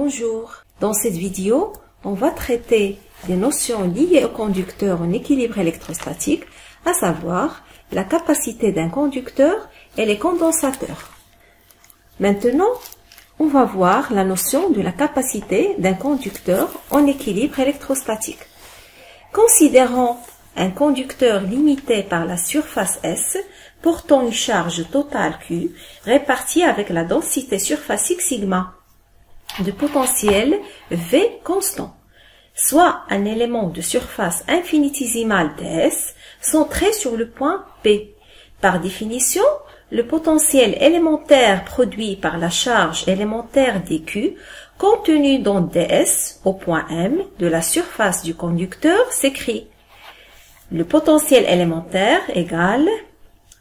Bonjour, dans cette vidéo, on va traiter des notions liées au conducteur en équilibre électrostatique, à savoir la capacité d'un conducteur et les condensateurs. Maintenant, on va voir la notion de la capacité d'un conducteur en équilibre électrostatique. Considérons un conducteur limité par la surface S portant une charge totale Q répartie avec la densité surfacique sigma de potentiel V constant, soit un élément de surface infinitésimale ds centré sur le point P. Par définition, le potentiel élémentaire produit par la charge élémentaire dQ contenu dans ds au point M de la surface du conducteur s'écrit le potentiel élémentaire égale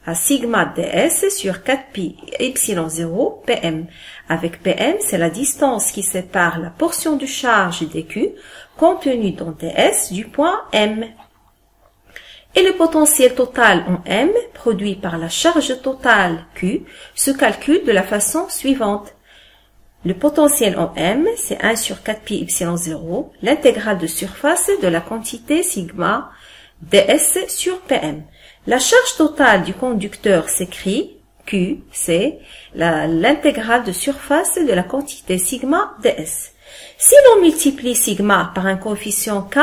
à sigma ds sur 4pi epsilon 0 pm. Avec pm, c'est la distance qui sépare la portion de charge dQ contenue dans ds du point M. Et le potentiel total en M, produit par la charge totale Q, se calcule de la façon suivante. Le potentiel en M, c'est 1 sur 4pi epsilon 0, l'intégrale de surface de la quantité sigma ds sur pm. La charge totale du conducteur s'écrit Q, c'est l'intégrale de surface de la quantité sigma ds. Si l'on multiplie sigma par un coefficient K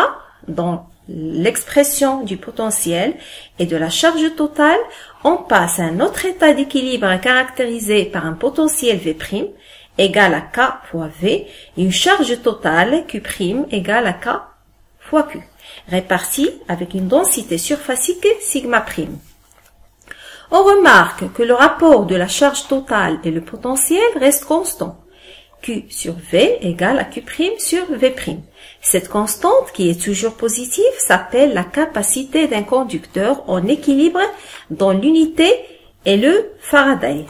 dans l'expression du potentiel et de la charge totale, on passe à un autre état d'équilibre caractérisé par un potentiel V' égal à K fois V et une charge totale Q' égale à K fois Q, répartie avec une densité surfacique sigma'. On remarque que le rapport de la charge totale et le potentiel reste constant. Q sur V égale à Q' sur V'. Cette constante, qui est toujours positive, s'appelle la capacité d'un conducteur en équilibre dont l'unité est le Faraday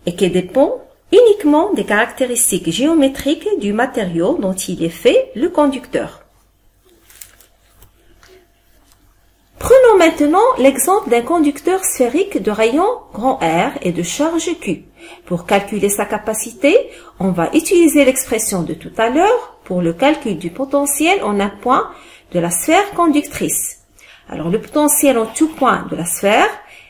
et qui dépend uniquement des caractéristiques géométriques du matériau dont il est fait le conducteur. Prenons maintenant l'exemple d'un conducteur sphérique de rayon grand R et de charge Q. Pour calculer sa capacité, on va utiliser l'expression de tout à l'heure pour le calcul du potentiel en un point de la sphère conductrice. Alors le potentiel en tout point de la sphère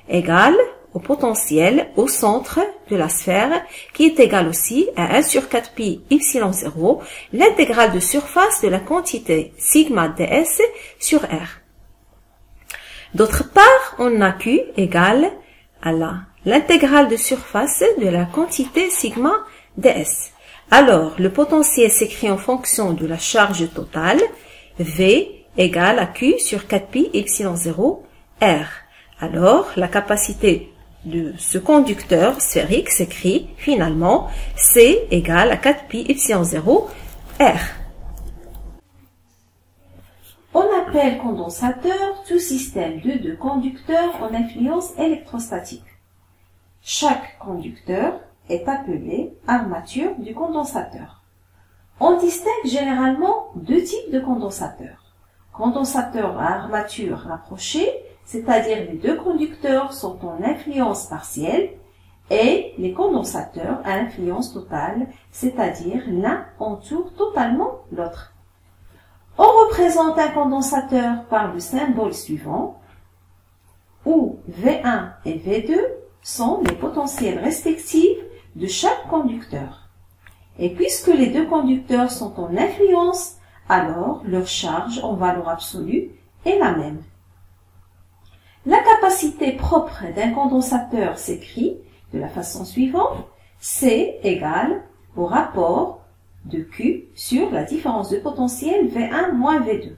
égale au potentiel au centre de la sphère qui est égal aussi à 1 sur 4pi epsilon 0, l'intégrale de surface de la quantité sigma ds sur R. D'autre part, on a Q égale à l'intégrale de surface de la quantité sigma ds. Alors, le potentiel s'écrit en fonction de la charge totale, V égale à Q sur 4pi epsilon 0 R. Alors, la capacité de ce conducteur sphérique s'écrit finalement C égale à 4pi epsilon 0 R. On appelle condensateur tout système de deux conducteurs en influence électrostatique. Chaque conducteur est appelé armature du condensateur. On distingue généralement deux types de condensateurs. Condensateur à armature rapprochée, c'est-à-dire les deux conducteurs sont en influence partielle, et les condensateurs à influence totale, c'est-à-dire l'un entoure totalement l'autre. On représente un condensateur par le symbole suivant, où V1 et V2 sont les potentiels respectifs de chaque conducteur. Et puisque les deux conducteurs sont en influence, alors leur charge en valeur absolue est la même. La capacité propre d'un condensateur s'écrit de la façon suivante, C égale au rapport de Q sur la différence de potentiel V1 moins V2,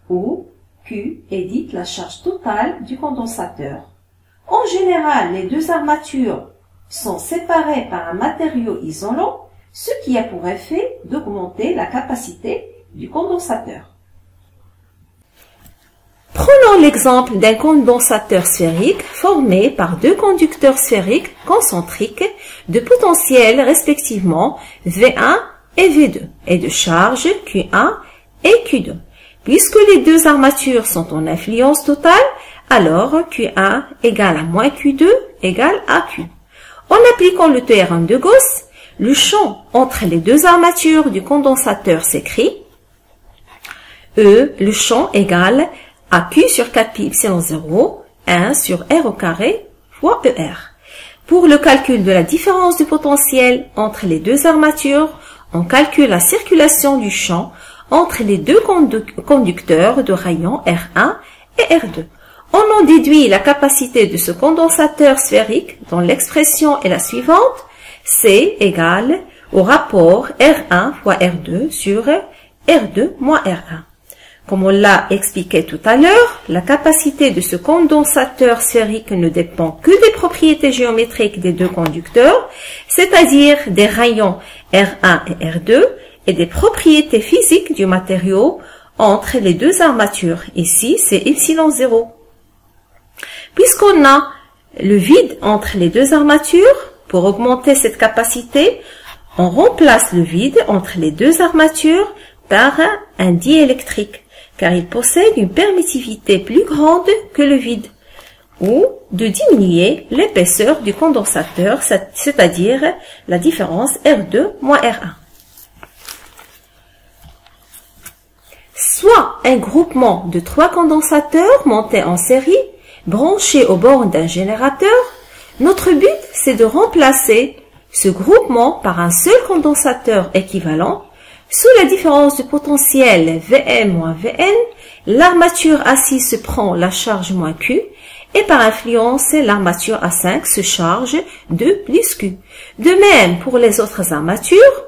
où Q est dite la charge totale du condensateur. En général, les deux armatures sont séparées par un matériau isolant, ce qui a pour effet d'augmenter la capacité du condensateur. Prenons l'exemple d'un condensateur sphérique formé par deux conducteurs sphériques concentriques de potentiel respectivement V1 et V2 et de charge Q1 et Q2. Puisque les deux armatures sont en influence totale, alors Q1 égale à moins Q2 égale à Q. En appliquant le théorème de Gauss, le champ entre les deux armatures du condensateur s'écrit E, le champ égale à Q sur 4 pi epsilon 0, 1 sur R au carré fois ER. Pour le calcul de la différence de potentiel entre les deux armatures, on calcule la circulation du champ entre les deux conducteurs de rayon R1 et R2. On en déduit la capacité de ce condensateur sphérique dont l'expression est la suivante. C égale au rapport R1 fois R2 sur R2 moins R1. Comme on l'a expliqué tout à l'heure, la capacité de ce condensateur sphérique ne dépend que des propriétés géométriques des deux conducteurs, c'est-à-dire des rayons R1 et R2, et des propriétés physiques du matériau entre les deux armatures. Ici, c'est epsilon 0. Puisqu'on a le vide entre les deux armatures, pour augmenter cette capacité, on remplace le vide entre les deux armatures par un diélectrique, car il possède une permittivité plus grande que le vide, ou de diminuer l'épaisseur du condensateur, c'est-à-dire la différence R2 moins R1. Soit un groupement de 3 condensateurs montés en série, branchés aux bornes d'un générateur. Notre but, c'est de remplacer ce groupement par un seul condensateur équivalent. Sous la différence de potentiel Vm moins Vn, l'armature A6 se prend la charge moins Q et par influence, l'armature A5 se charge de plus Q. De même, pour les autres armatures,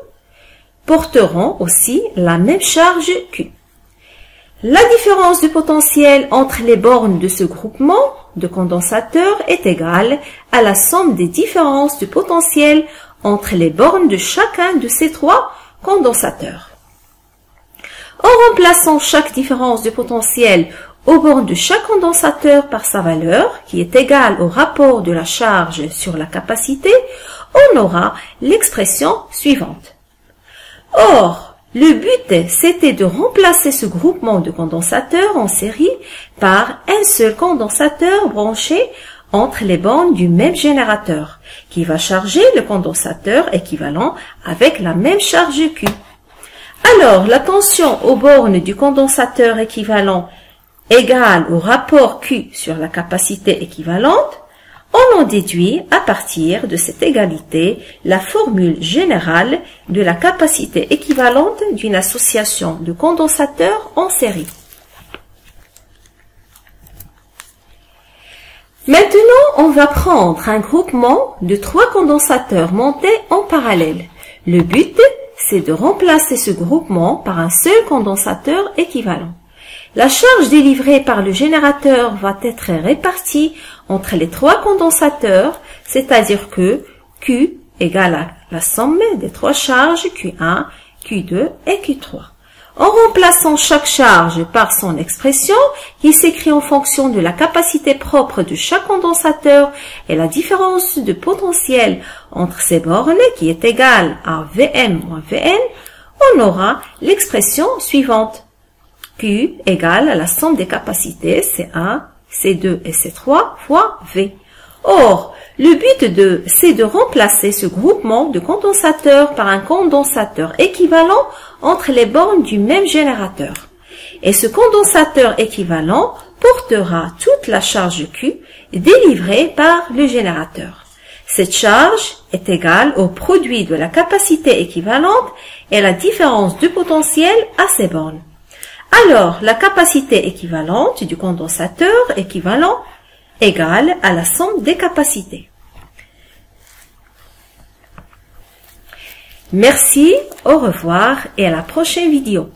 porteront aussi la même charge Q. La différence de potentiel entre les bornes de ce groupement de condensateurs est égale à la somme des différences de potentiel entre les bornes de chacun de ces 3 condensateurs. En remplaçant chaque différence de potentiel aux bornes de chaque condensateur par sa valeur, qui est égale au rapport de la charge sur la capacité, on aura l'expression suivante. Or, le but, c'était de remplacer ce groupement de condensateurs en série par un seul condensateur branché entre les bornes du même générateur, qui va charger le condensateur équivalent avec la même charge Q. Alors, la tension aux bornes du condensateur équivalent égale au rapport Q sur la capacité équivalente, on en déduit à partir de cette égalité la formule générale de la capacité équivalente d'une association de condensateurs en série. Maintenant, on va prendre un groupement de 3 condensateurs montés en parallèle. Le but, c'est de remplacer ce groupement par un seul condensateur équivalent. La charge délivrée par le générateur va être répartie entre les 3 condensateurs, c'est-à-dire que Q égale à la somme des 3 charges Q1, Q2 et Q3. En remplaçant chaque charge par son expression, qui s'écrit en fonction de la capacité propre de chaque condensateur et la différence de potentiel entre ces bornes, qui est égale à Vm moins Vn, on aura l'expression suivante. Q égale à la somme des capacités C1, C2 et C3 fois V. Or, le but c'est de remplacer ce groupement de condensateurs par un condensateur équivalent entre les bornes du même générateur. Et ce condensateur équivalent portera toute la charge Q délivrée par le générateur. Cette charge est égale au produit de la capacité équivalente et la différence de potentiel à ces bornes. Alors, la capacité équivalente du condensateur équivalent égale à la somme des capacités. Merci, au revoir et à la prochaine vidéo.